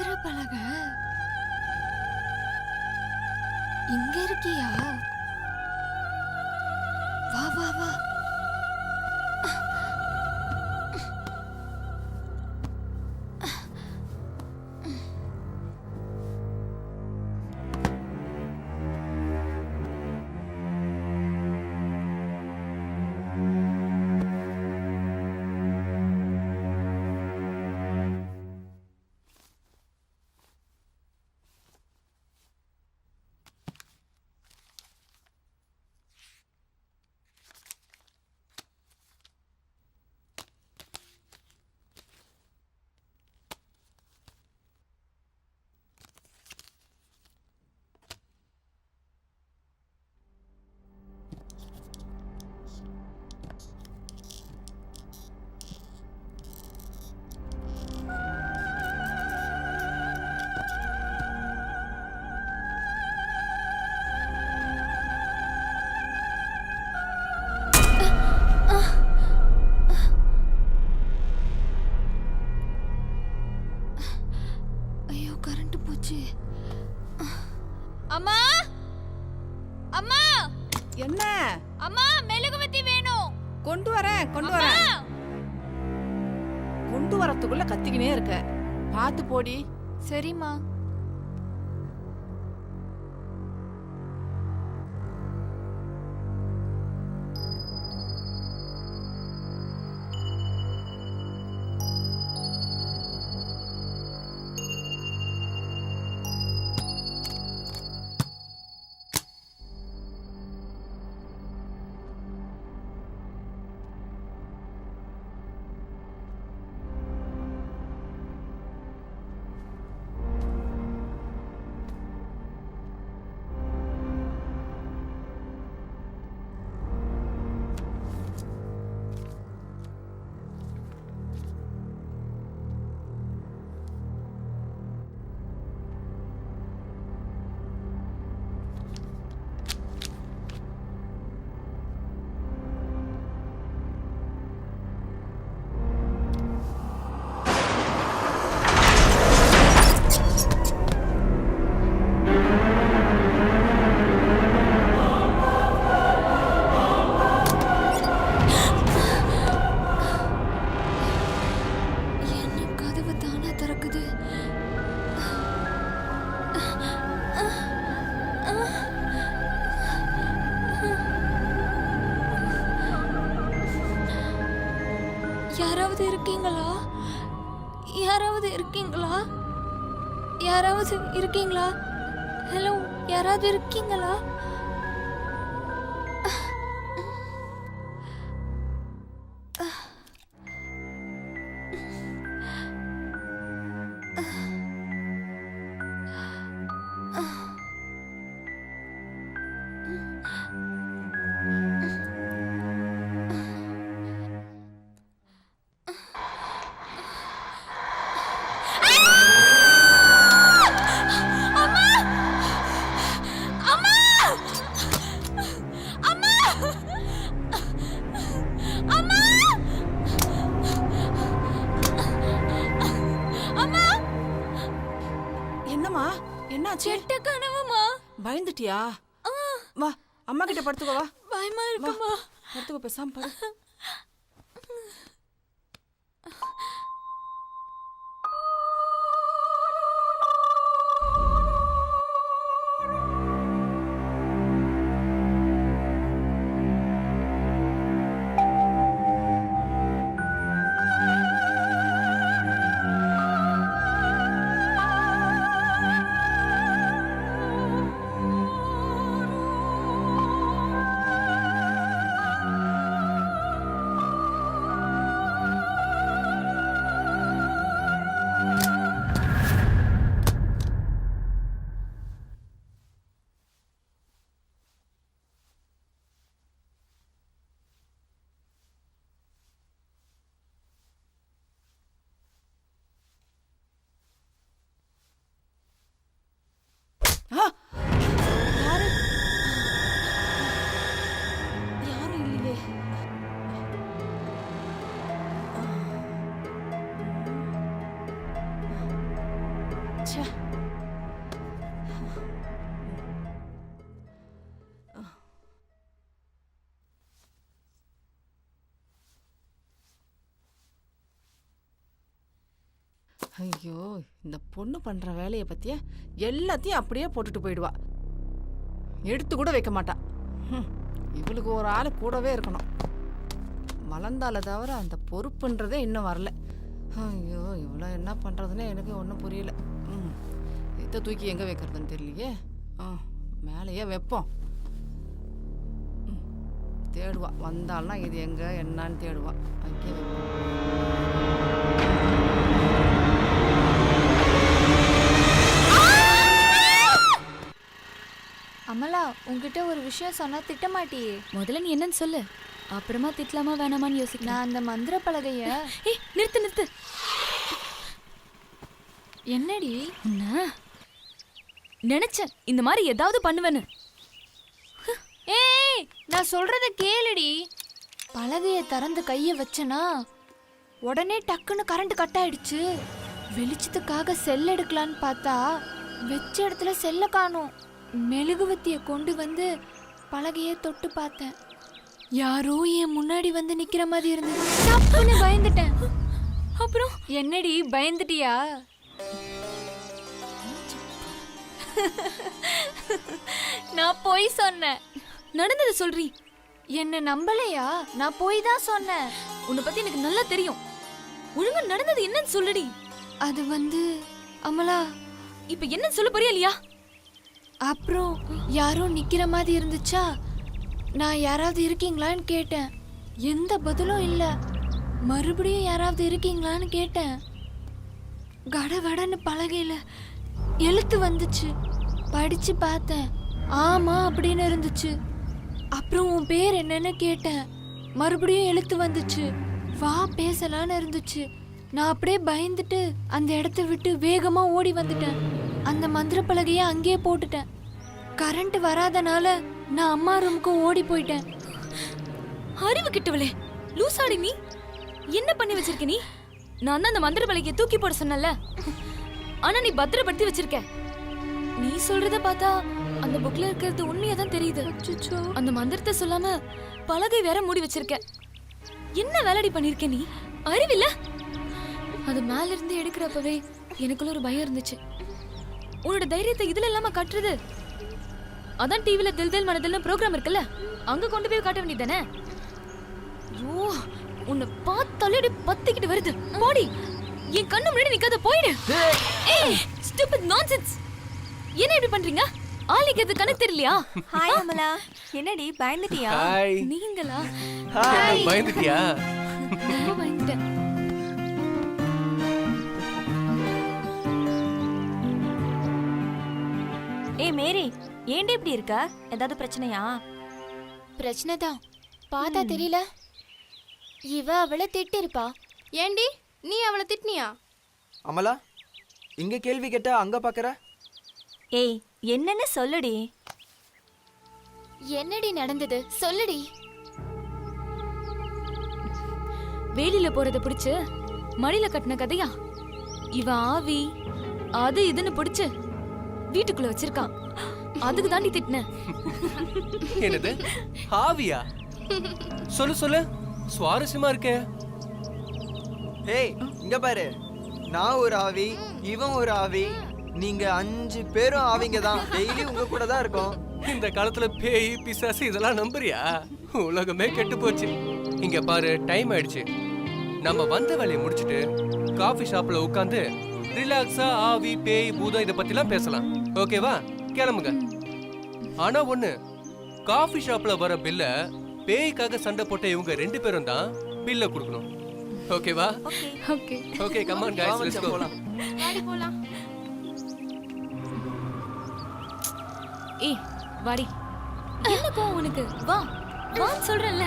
மந்திர பலக இங்க இருக்கியா? வா வா வா. அம்மா அம்மா, என்ன? அம்மா மெழுகுவர்த்தி வேணும். கொண்டு வரேன் கொண்டு வரேன். கொண்டு வரத்துக்குள்ள கத்திக்கினே இருக்க, பாத்து போடி. சரிம்மா. யாராவது இருக்கீங்களா? யாராவது இருக்கீங்களா? யாராவது இருக்கீங்களா? ஹலோ, யாராவது இருக்கீங்களா? என்னம்மா, என்னாச்சு? கெட்ட கனவுமா. பயந்துட்டியா? வா, அம்மா கிட்ட படுத்துக்கோ. வா, பயமா இருக்குமா. படுத்துக்கோ, பேசாம படு. ஐயோ, இந்த பொண்ணு பண்ற வேலையை பத்தியா எல்லாத்தையும் அப்படியே போட்டுட்டு போயிடுவா. எடுத்து கூட வைக்க மாட்டா. இவளுக்கு ஒரு ஆள் கூடவே இருக்கணும். மலர்ந்தால தவிர அந்த பொறுப்புன்றதே இன்னும் வரல. ஐயோ, இவ்வளோ என்ன பண்றதுன்னு எனக்கு ஒன்றும் புரியல. இதை தூக்கி எங்க வைக்கிறதுன்னு தெரியலையே. மேலேயே வைப்போம். தேடுவா, வந்தாள்னா இது எங்க என்னன்னு தேடுவா. அங்கே அமலா, உன்கிட்ட ஒரு விஷயம் சொன்னா திட்ட மாட்டியே. முதல்ல நீ என்னன்னு சொல்லு, அப்புறமா திட்டலாமா வேணாமான்னு யோசிக்க. நான் அந்த மந்திர பலகைய நிறுத்து. என்னடி? உன்ன நினைச்சேன் இந்த மாதிரி ஏதாவது பண்ணுவேன்னு. ஏய், நான் சொல்றத கேளுடி. பலகைய திறந்து கைய வச்சனா உடனே டக்குன்னு கரண்ட் கட் ஆயிடுச்சு. வெளிச்சத்துக்காக செல் எடுக்கலான்னு பார்த்தா வெச்ச இடத்துல செல்ல காணோம். மெழுகுவத்திய கொண்டு வந்து பலகைய தொட்டு பார்த்தேன். யாரோ என் முன்னாடி வந்து நிக்கிற மாதிரி இருந்தது. டப்புன்னு பயந்துட்டேன். அப்புறம் என்னடி பயந்துட்டியா? நான் போய் சொன்னேன். நடந்தது சொல்றீ. என்ன நம்பலையா? நான் போய் தான் சொன்னேன். உன்னை பத்தி எனக்கு நல்லா தெரியும். ஒழுங்கா நடந்தது என்னன்னு சொல்லுடி. அது வந்து அமலா, இப்ப என்ன சொல்ல போறியா இல்லையா? அப்புறம் யாரோ நிக்கிற மாதிரி இருந்துச்சா. நான் யாராவது இருக்கீங்களான்னு கேட்டேன். எந்த பதிலும் இல்ல. மறுபடியும் யாராவது இருக்கீங்களான்னு கேட்டேன். கடகடன்னு பலகையில எழுத்து வந்துச்சு. படிச்சு பார்த்தேன். ஆமா அப்படின்னு இருந்துச்சு. அப்புறம் உன் பேர் என்னன்னு கேட்டேன். மறுபடியும் எழுத்து வந்துச்சு. வா பேசலான்னு இருந்துச்சு. நான் அப்படியே பயந்துட்டு அந்த இடத்த விட்டு வேகமா ஓடி வந்துட்டேன். அந்த மந்திர பலகையை அங்கேயே போட்டுட்டேன். கரண்ட் வராதனால நான் அம்மா ரூமுக்கு ஓடி போயிட்டேன். அறிவு கிட்டவளே, லூசாடி நீ. என்ன பண்ணி வச்சிருக்க நீ? நான் தான் அந்த மந்திர பலகையை தூக்கி போட சொன்னல. ஆனா நீ பத்திரப்படுத்தி வச்சிருக்க. நீ சொல்றத பார்த்தா அந்த புக்ல இருக்கிறது உண்மையா தான் தெரியுது. அந்த மந்திரத்தை சொல்லாம பலகை வேற மூடி வச்சிருக்க. என்ன வேலைடி பண்ணிருக்க நீ? அறிவில்ல? அது மேல இருந்து எடுக்கிறப்பவே எனக்குள்ள ஒரு பயம் இருந்துச்சு. உன்னோட தைரியத்தை இதுல இல்லாம காட்டுறது. அதான் டிவில தில் தில் மனதில்னு ப்ரோக்ராம் இருக்குல்ல, அங்க கொண்டு போய் காட்ட வேண்டியதானே. ஐயோ, உன்னை பார்த்தாலே பத்திக்கிட்டு வருது. போடி, என் கண்ணு முன்னாடி நிக்காத, போயிடு. ஏய், ஸ்டூபிட் நான்சென்ஸ். என்ன இப்படி பண்றீங்க? ஆளுக்கு அது கணக்கு தெரியலையா? ஹாய் அமலா, என்னடி பயந்துட்டியா? ஹாய். நீங்களா? ஹாய். பயந்துட்டியா? ரொம்ப பயந்துட்டேன். ஏய் மேரி, ஏன்டி இப்படி இருக்க? ஏதாவது பிரச்சனையா? பிரச்சனை தான். பார்த்தா தெரியல. இவ அவளை திட்டிருப்பா. ஏண்டி நீ அவளை திட்டினியா? அமலா, இங்க கேள்வி கேட்டா அங்க பாக்குற? ஏய், என்னன்னு சொல்லுடி. என்னடி நடந்தது சொல்லுடி. வேலியில போறத பிடிச்சு மடியில கட்டின கதையா? இவ ஆவி அது இதுன்னு பிடிச்சு வீட்டுக்குள்ள வச்சிருக்கான். அதுக்கு தாண்டி திட்டின. என்னது ஆவியா? சொல்லு சுவாரஸ்யமா இருக்கே. ஏய், இங்க பாரு. நான் ஒரு ஆவி, இவன் ஒரு ஆவி. நீங்க 5 பேரும் ஆவிங்க தான். டெய்லி உங்க கூட தான் இருக்கோம். இந்த காலத்துல பேய் பிசாசு இதெல்லாம் நம்புறியா? உலகமே கெட்டு போச்சு. இங்க பாரு, டைம் ஆயிடுச்சு. நம்ம வந்த வேலையை முடிச்சிட்டு காஃபி ஷாப்ல உட்காந்து ரிலாக்ஸா ஆவி பேய் பூதம் இத பத்திலாம் பேசலாம். ஓகேவா? கிளம்புங்க. ஆனா ஒண்ணு, காஃபி ஷாப்ல வர பில்ல பேய்க்காக சண்டை போட்ட இவங்க 2 பேரும் தான் பில்ல கொடுக்கணும். ஓகேவா? Okay. Okay, come on guys, let's go. வாடி போலாம். ஏய், வாடி. என்ன கோவம் உனக்கு? வா, வா சொல்றேன்ல.